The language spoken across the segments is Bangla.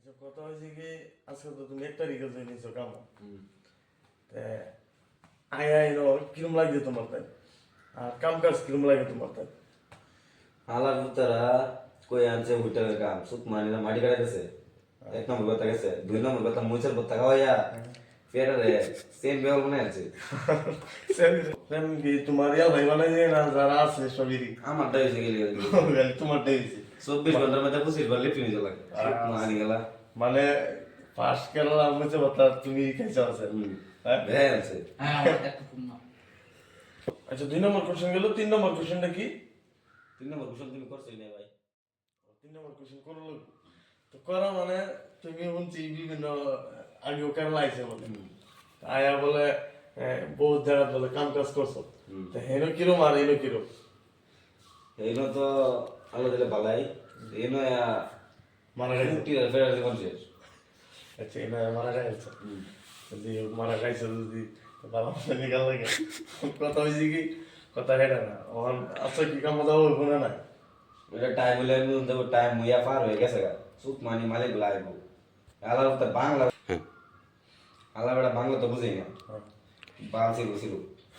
আচ্ছা কথা হয়েছে কি আজকে তো তুমি 1 তারিখে জয়েন হয়েছো কাম আয় আয় কিরম লাগছে তোমার তাই আর কাম কাজ কিরম লাগে তোমার তাই হালার পুতারা কই আনছে হোটেলের কাম সুত মানিনা মাটি কাটাইতেছে 1 নম্বর কথা গেছে 2 নম্বর কথা মুইছের পর খাওয়াইয়া ফেরারে সেম বেল মনে আছে সেম কি তোমার ইয়া ভাই মানে যে না যারা আছে সবই আমারটা হয়েছে গেলি তোমারটাই হয়েছে 24 ঘন্টার মধ্যে 25 বার লিফট নিয়ে লাগে মানি গেলা মানে ফার্স্ট কেরালা হচ্ছে কথা তুমি খাইছো আছে হ্যাঁ হ্যাঁ আছে আচ্ছা 2 নম্বর কোশ্চেন গেল 3 নম্বর কোশ্চেনটা কি 3 নম্বর কোশ্চেন তুমি করছই না ভাই 3 নম্বর কোশ্চেন করলো তো করা মানে তুমি শুনছি বিভিন্ন আগেও কেরালা আইছে বলে আয়া বলে বহুত জায়গা বলে কাম কাজ করছো তো হেনো কিরম আর এনো কিরম এইনো তো আলো দিলে বালাই এইনো মারা গেছে ফুটি ফেরারে মানুষের আচ্ছা এনো মারা গেছে যদি মারা গেছে যদি বাবা মানে গেল লাগে কথা হয়েছে কি কথা হেটা না ওখান আচ্ছা কি কাম দাও ওখানে না এটা টাইম হইলে দেবো টাইম হইয়া পার হয়ে গেছে গা সুত মানি মালিক লাইব আলার তো বাংলা আলা বেটা বাংলা তো বুঝেই না বালছি বুঝছিল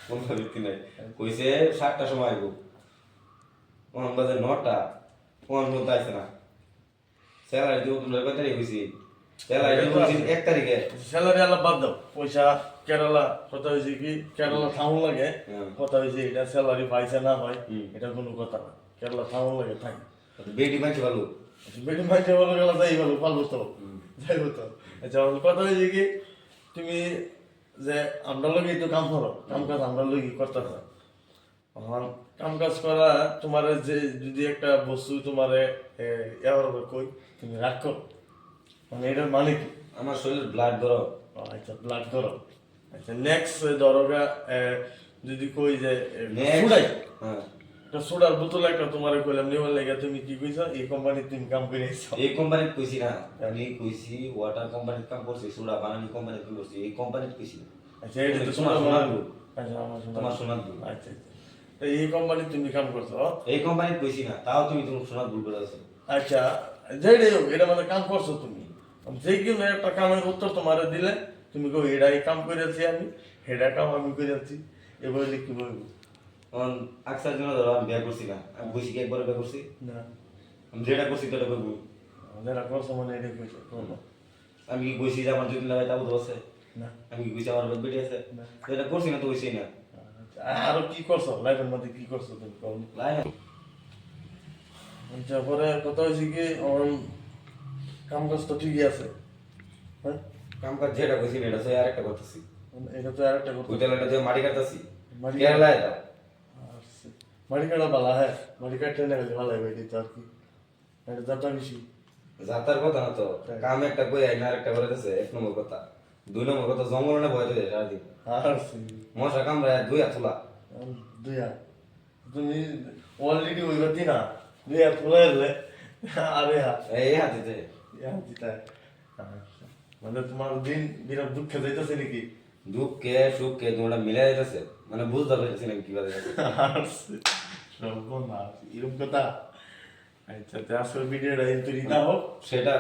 কোন ব্যক্তি নাই কইছে 7টার সময় আইব কোন বাজে 9টা কোন মতো আইছে না স্যালারি দিব তোমরা কত তারিখ হইছি স্যালারি দিব 1 তারিখে স্যালারি আলা বাদ দাও পয়সা কেরালা কথা হয়েছে কি কেরালা থাউন লাগে কথা হয়েছে এটা স্যালারি পাইছে না হয় এটা কোনো কথা না কেরালা থাউন লাগে থাকি বেটি মানছে ভালো বেটি মাইতে বলো গেলা যাই বলো পারবো তো যাইবো তো আচ্ছা আমার কথা হয়েছে কি তুমি যে আমরা লোক তো কাম করো কাম কাজ আমরা লোকই করতে হয় আমার কাম কাজ করা তোমার যে যদি একটা বস্তু তোমার কই তুমি রাগ করো মানে এটার মানে কি আমার শরীর ব্লাড ধরো আচ্ছা ব্লাড করো আচ্ছা নেক্সট ধরোগা যদি কই যে নেক্সট সুডাই হ্যাঁ একটা সোডার বোতল একটা তোমার কইলাম নেওয়ার লাগে তুমি কি কইছো এই কোম্পানি তুমি কাম করে আইছো এই কোম্পানিতে কইছি না আমি কইছি ওয়াটার কোম্পানিতে কাম করছি সোডা বানানি কোম্পানিতে কাম করছি এই কোম্পানিতে কইছি না আচ্ছা এটা তো তোমার তোমার সোনার আচ্ছা আমার তোমার সোনার দুল আচ্ছা তো এই কোম্পানি তুমি কাম করছো এই কোম্পানিতে কইছি না তাও তুমি তোমার সোনার দুল করে আছো আচ্ছা যেটাই হোক এটা মানে কাম করছো তুমি যে কোনো একটা কামের উত্তর তোমার দিলে তুমি কো এটাই কাম করেছি আমি হেডা কাম আমি করেছি এবার কি বলবো কারণ আকসার জন্য ধরো আমি বিয়ে করছি না আমি কইছি কি একবার বিয়ে করছি না আমি যেটা করছি সেটা করবো যারা করছো মানে এটা কইছো করবো আমি কি কইছি যে আমার যদি লাগাই তাও তো আছে না আমি কি কইছি আমার বেটি আছে তো এটা করছি না তো কইছি না আচ্ছা, আরো কি করছো লাইফের মধ্যে কি করছো তুমি কম লাই আচ্ছা পরে কথা হয়েছে কি কাম কাজ তো ঠিকই আছে হ্যাঁ কাম কাজ যেটা কইছি না এটা সে আরেকটা করতেছি এটা তো আরেকটা কথা হোটেলটা যে মাটি কাটতাছি মাটি- কেরালা এটা মাটি কাটা ভালো হ্যাঁ মাটি কাটতে না গেলে ভালো হবে এটা আর কি এটা দাঁতা বেশি যাতার কথা না তো কাম একটা কই আই না আরেকটা করে দিছে 1 নম্বর কথা 2 নম্বর কথা জঙ্গল না ভয় যায় সারাদিন আর মশা কামড়ায় 2 হাত তোলা দুইয়া তুমি অলরেডি ওই বাতি না দুই হাত খোলা এলে আরে হাত এই হাত দিতে দিতা মানে তোমার দিন বিরাট দুঃখে যাইতেছে নাকি দুঃখে সুখে তোমরা মিলাই যাইতেছে মানে বুঝতে পারতেছি না কি বাজে এরকম কথা আচ্ছা তো আসলে ভিডিওটা তৈরি না হোক সেটা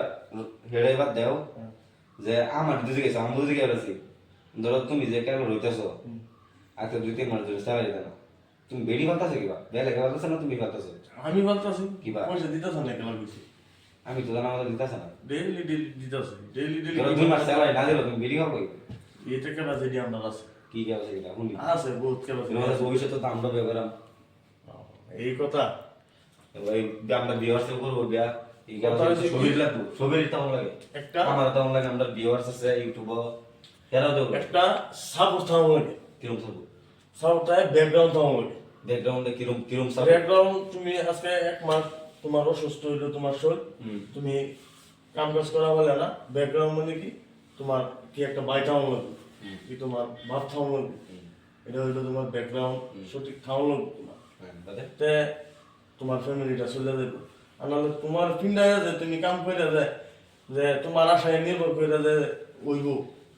হেডাই বাদ দেও যে আমার দুদিকে গেছে আমি দুদিকে গেছি ধরো তুমি যে কেন রইতেছো আজকে 2-3 মাস ধরে স্যালারি দেনা তুমি বেড়ি বাতাছো কিবা বেলে কে বাতাছো না তুমি বাতাছো আমি বলতেছি কি বা? পয়সা দিতেছ না কেন কিছু আমি তো জানা আমাদের দিতেছে না ডেইলি ডেইলি দিতেছে ডেইলি ডেইলি ধরো 2 মাস স্যালারি না দিলো তুমি বেড়ি খাও কই এটা কেন আছে এটি আমার আছে কি কে আছে এটা শুনি আছে বহুত কেন আছে তোমাদের ভবিষ্যতে তো আমরা ব্যবহার এই কথা ওই আমরা ভিউয়ার্স করবো বিয়া এই কথা হচ্ছে কি? ছবি লাগতো ছবি তেমন লাগে একটা আমার তেমন লাগে আমরা ভিউয়ার্স আছে ইউটিউব এরাও দেবো একটা সাপোর্ট থাকা লাগে কিরম থাকবো সাপোর্টটায় ব্যাকগ্রাউন্ড থাকা লাগে ব্যাকগ্রাউন্ডে কিরম কিরম সাপ ব্যাকগ্রাউন্ড তুমি আজকে 1 মাস তোমার অসুস্থ হইলো তোমার শরীর তুমি কাম কাজ করা হলে না ব্যাকগ্রাউন্ড মানে কি তোমার কি একটা বাইটা লাগবে কি তোমার ভাত খাওয়া লাগবে এটা হইলো তোমার ব্যাকগ্রাউন্ড সঠিক খাওয়া লাগবে তোমার তে তোমার ফ্যামিলিটা চলে যাবে আর নাহলে তোমার পিন্ডায় যে তুমি কাম করে যে তোমার আশায় নির্ভর করে যে ওইব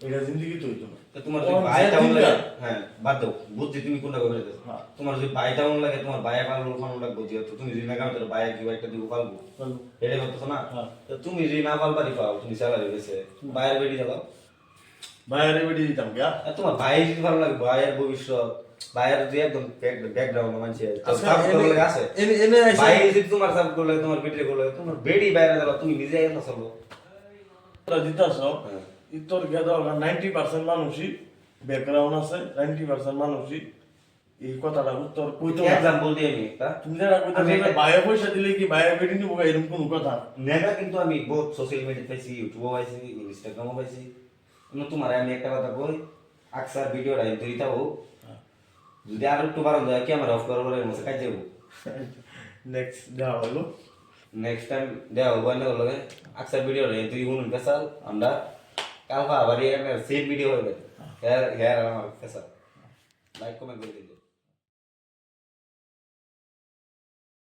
এটা জিন্দগি তো হইতো না। তো তোমার যদি তখন ভাই যে তেমন দিনটা- লাগে, হ্যাঁ বাদ দাও, বুঝছি তুমি কোনটা করে দিতেছো। হ্যাঁ। তোমার যদি ভাই তেমন লাগে, তোমার ভাইয়া পালবো খানো লাগবো, যেহেতু তুমি যদি না খাও তাহলে ভাইয়া কি একটা দিব পালবো, বলো। এটা করতেছো না। হ্যাঁ। তো তুমি যদি না পালবারই পাও, তুমি স্যালারি পেয়েছে, ভাইয়ের বেটি চালাও। বাইরে বেরিয়ে দিতাম গা। আর তোমার ভাই যদি ভালো লাগে, ভাইয়ের ভবিষ্যৎ, ভাইয়ের যে একদম ব্যাকগ্রাউন্ড মানছে আজকে সাপোর্ট এনে- লাগে আছে, এনে আইসা- ভাই যদি তোমার সাপোর্ট করলে, তোমার বেটির করলে, তোমার বেটি বাইরে চালাও, তুমি নিজে একা চলো। তোরা দিতাস, হ্যাঁ। তোর গেদা 90% মানুষই ব্যাকগ্রাউন্ড আছে, 90% মানুষই এই কথাটা উত্তর কইতো না। এক্সাম্পল দিয়ে আমি একটা তুমি যারা কইতা আমি একটা- বাইরে পয়সা দিলে কি বাইরে বেরিয়ে নিবো এরকম কোনো কথা না। নেগা কিন্তু আমি বহুত সোশ্যাল মিডিয়া পাইছি, ইউটিউবও পাইছি, ইনস্টাগ্রামও পাইছি। তোমার আমি একটা কথা কই, আকসার ভিডিওটা কিন্তু দিতাও, যদি আর একটু বারণ যায় কি আমার অফ করার পরে মনে কাজ যাবো। নেক্সট দেওয়া হলো নেক্সট টাইম দেওয়া হবো না হলো আকসার ভিডিওটা তুই শুনুন পেশাল, আমরা কালকা আবার সেম ভিডিও হবে, হেয়ার হেয়ার আমার পেশাল লাইক কমেন্ট করে দিতে।